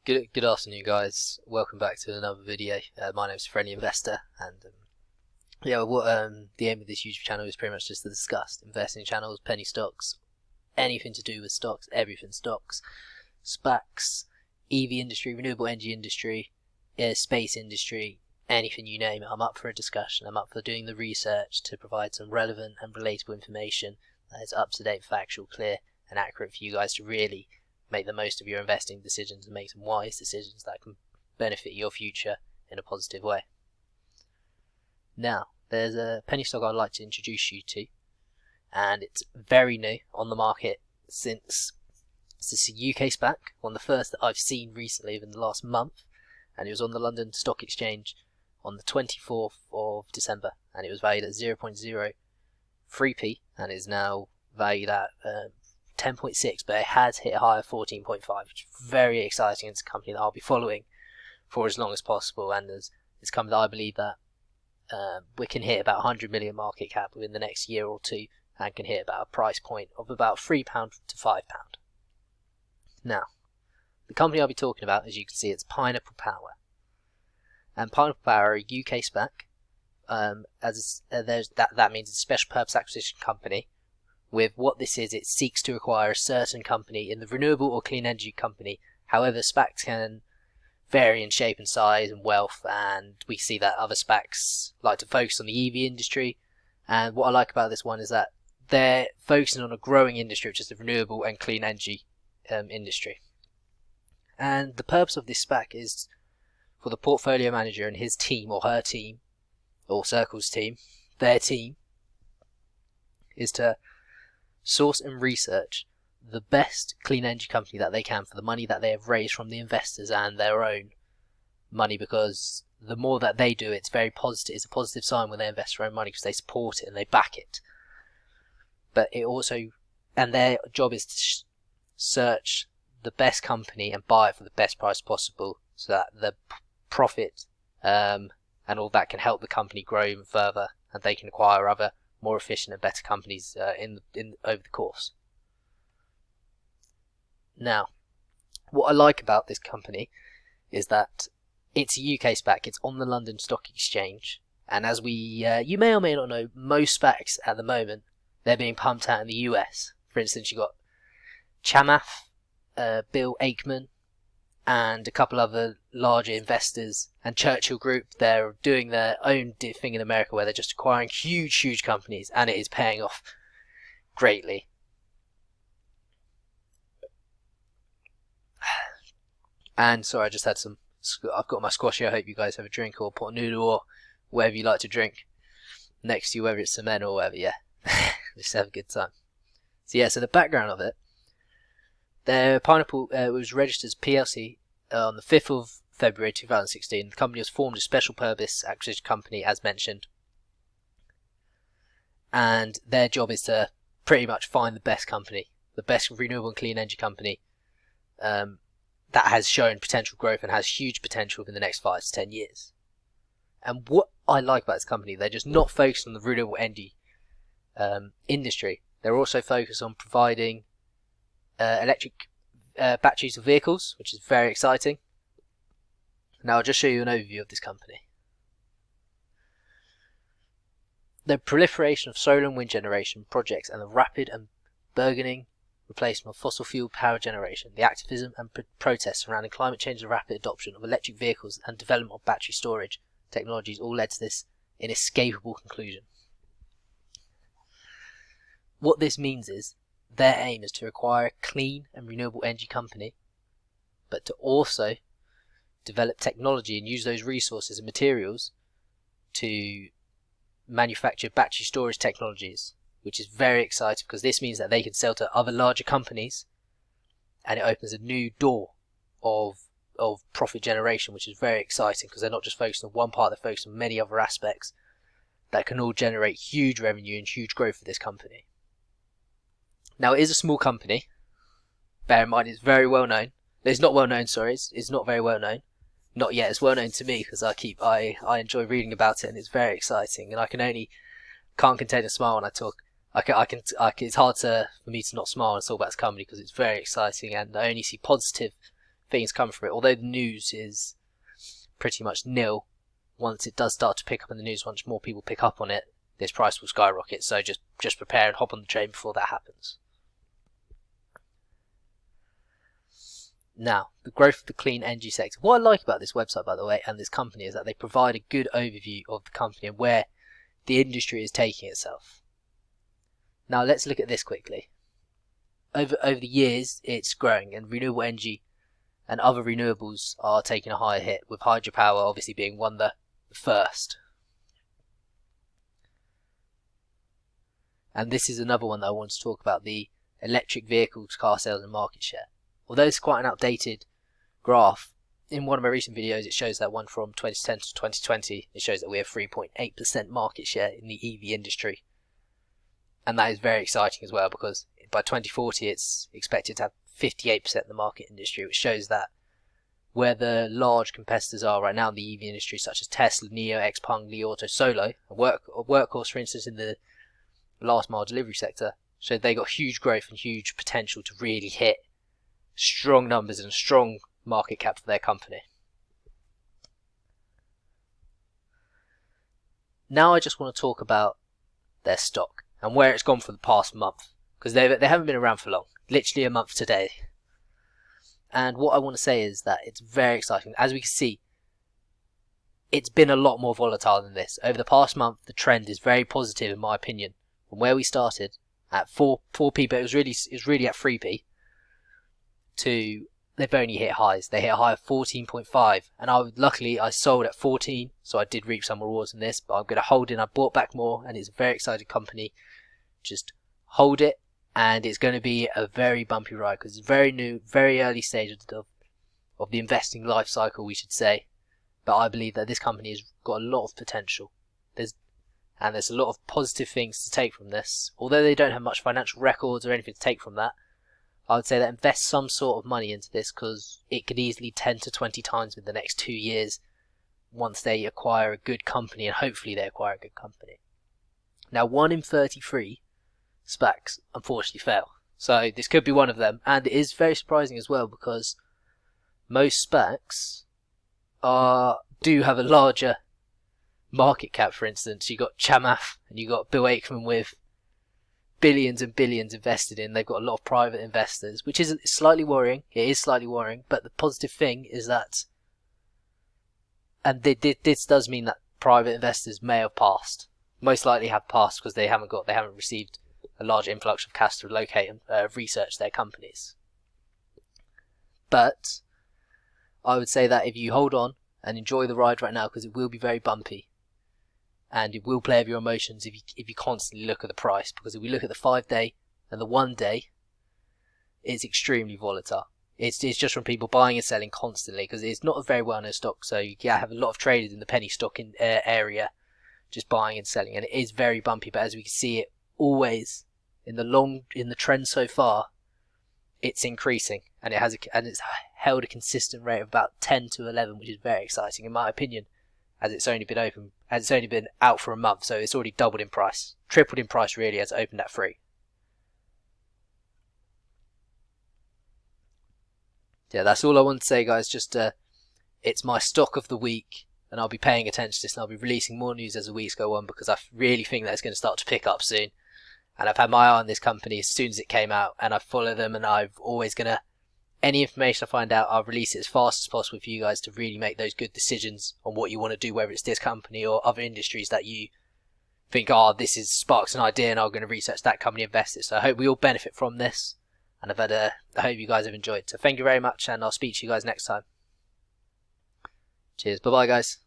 Good afternoon, guys. Welcome back to another video. My name is Friendly Investor, and the aim of this YouTube channel is pretty much just to discuss investing channels, penny stocks, anything to do with stocks, everything stocks, SPACs, EV industry, renewable energy industry, space industry, anything you name it. I'm up for a discussion. I'm up for doing the research to provide some relevant and relatable information that is up to date, factual, clear, and accurate for you guys to really make the most of your investing decisions and make some wise decisions that can benefit your future in a positive way. Now, there's a penny stock I'd like to introduce you to, and it's very new on the market since it's a UK SPAC, one of the first that I've seen recently within the last month, and it was on the London Stock Exchange on the 24th of December, and it was valued at 0.03p and is now valued at 10.6, but it has hit a high of 14.5, which is very exciting. It's a company that I'll be following for as long as possible, and it's a company that I believe that we can hit about 100 million market cap within the next year or two, and can hit about a price point of about £3 to £5. Now, the company I'll be talking about, as you can see, it's Pineapple Power, and Pineapple Power are a UK SPAC. That means it's a special purpose acquisition company. With what this is, it seeks to acquire a certain company in the renewable or clean energy company. However, SPACs can vary in shape and size and wealth, and we see that other SPACs like to focus on the EV industry. And what I like about this one is that they're focusing on a growing industry, which is the renewable and clean energy industry. And the purpose of this SPAC is for the portfolio manager and his team, or her team, or Circle's team, their team, is to source and research the best clean energy company that they can for the money that they have raised from the investors and their own money, because the more that they do, it's very positive. It's a positive sign when they invest their own money because they support it and they back it. But it also, and their job is to search the best company and buy it for the best price possible, so that the profit and all that can help the company grow even further, and they can acquire other more efficient and better companies over the course. Now, what I like about this company is that it's a UK SPAC. It's on the London Stock Exchange, and as you may or may not know, most SPACs at the moment, they're being pumped out in the US. For instance, you've got Chamath, Bill Ackman, and a couple other larger investors, and Churchill Group. They're doing their own thing in America where they're just acquiring huge companies, and it is paying off greatly. And sorry, I just had I've got my squash here. I hope you guys have a drink or pot noodle or whatever you like to drink next to you, whether it's cement or whatever. Yeah, just have a good time. So yeah, so the background of it. Their Pineapple was registered as PLC on the 5th of February 2016. The company was formed as a special purpose acquisition company, as mentioned. And their job is to pretty much find the best company, the best renewable and clean energy company that has shown potential growth and has huge potential within the next 5 to 10 years. And what I like about this company, they're just not focused on the renewable energy industry. They're also focused on providing electric batteries for vehicles, which is very exciting. Now I'll just show you an overview of this company. The proliferation of solar and wind generation projects and the rapid and burgeoning replacement of fossil fuel power generation, the activism and protests surrounding climate change, and the rapid adoption of electric vehicles and development of battery storage technologies all led to this inescapable conclusion. What this means is their aim is to acquire a clean and renewable energy company, but to also develop technology and use those resources and materials to manufacture battery storage technologies, which is very exciting because this means that they can sell to other larger companies, and it opens a new door of profit generation, which is very exciting because they're not just focused on one part, they're focused on many other aspects that can all generate huge revenue and huge growth for this company. Now, it is a small company. Bear in mind, it's very well known. It's not well known, sorry. It's not very well known. Not yet. It's well known to me because I enjoy reading about it, and it's very exciting. And I can't contain a smile when I talk. It's hard for me to not smile and talk about this company because it's very exciting, and I only see positive things come from it. Although the news is pretty much nil, once it does start to pick up in the news, once more people pick up on it, this price will skyrocket. So just prepare and hop on the train before that happens. Now, the growth of the clean energy sector. What I like about this website, by the way, and this company is that they provide a good overview of the company and where the industry is taking itself. Now, let's look at this quickly. Over the years, it's growing, and renewable energy and other renewables are taking a higher hit, with hydropower obviously being one the first. And this is another one that I want to talk about, the electric vehicles, car sales and market share. Although it's quite an outdated graph, in one of my recent videos it shows that one from 2010 to 2020, it shows that we have 3.8% market share in the EV industry. And that is very exciting as well, because by 2040 it's expected to have 58% of the market industry, which shows that where the large competitors are right now in the EV industry, such as Tesla, NIO, XPeng, Li Auto, Solo, and Workhorse, for instance, in the last mile delivery sector, so they got huge growth and huge potential to really hit strong numbers and strong market cap for their company. Now I just want to talk about their stock and where it's gone for the past month, because they haven't been around for long, literally a month today. And what I want to say is that it's very exciting. As we can see, it's been a lot more volatile than this. Over the past month, the trend is very positive in my opinion. From where we started at 4p, but it was really at 3p, to they've only hit highs. They hit a high of 14.5, and luckily I sold at 14, so I did reap some rewards in this, but I'm going to hold in. I bought back more, and it's a very exciting company. Just hold it, and it's going to be a very bumpy ride, because it's very new, very early stage of the investing life cycle, we should say. But I believe that this company has got a lot of potential. There's a lot of positive things to take from this. Although they don't have much financial records or anything to take from that, I would say that invest some sort of money into this, because it could easily 10 to 20 times in the next 2 years once they acquire a good company, and hopefully they acquire a good company. Now, 1 in 33 SPACs unfortunately fail, so this could be one of them, and it is very surprising as well, because most SPACs do have a larger market cap. For instance, you got Chamath and you got Bill Ackman with billions and billions invested in. They've got a lot of private investors, which is slightly worrying. It is slightly worrying, but the positive thing is that, and this does mean that private investors may have passed, most likely have passed, because they haven't received a large influx of cash to locate and research their companies. But I would say that if you hold on and enjoy the ride right now, because it will be very bumpy, and it will play with your emotions if you constantly look at the price, because if we look at the 5-day and the 1 day, it's extremely volatile. It's just from people buying and selling constantly, because it's not a very well-known stock, so you have a lot of traders in the penny stock area just buying and selling, and it is very bumpy. But as we can see, it always in the trend so far, it's increasing, and it's held a consistent rate of about 10 to 11, which is very exciting in my opinion, as it's only been out for a month, so it's already doubled in price, tripled in price really, as it opened at 3. Yeah, that's all I want to say, guys. Just it's my stock of the week, and I'll be paying attention to this, and I'll be releasing more news as the weeks go on, because I really think that it's going to start to pick up soon. And I've had my eye on this company as soon as it came out, and I follow them, and I've always any information I find out, I'll release it as fast as possible for you guys to really make those good decisions on what you want to do, whether it's this company or other industries that you think, this sparks an idea and I'm going to research that company, invest it. So I hope we all benefit from this, and I hope you guys have enjoyed. So thank you very much, and I'll speak to you guys next time. Cheers, bye bye guys.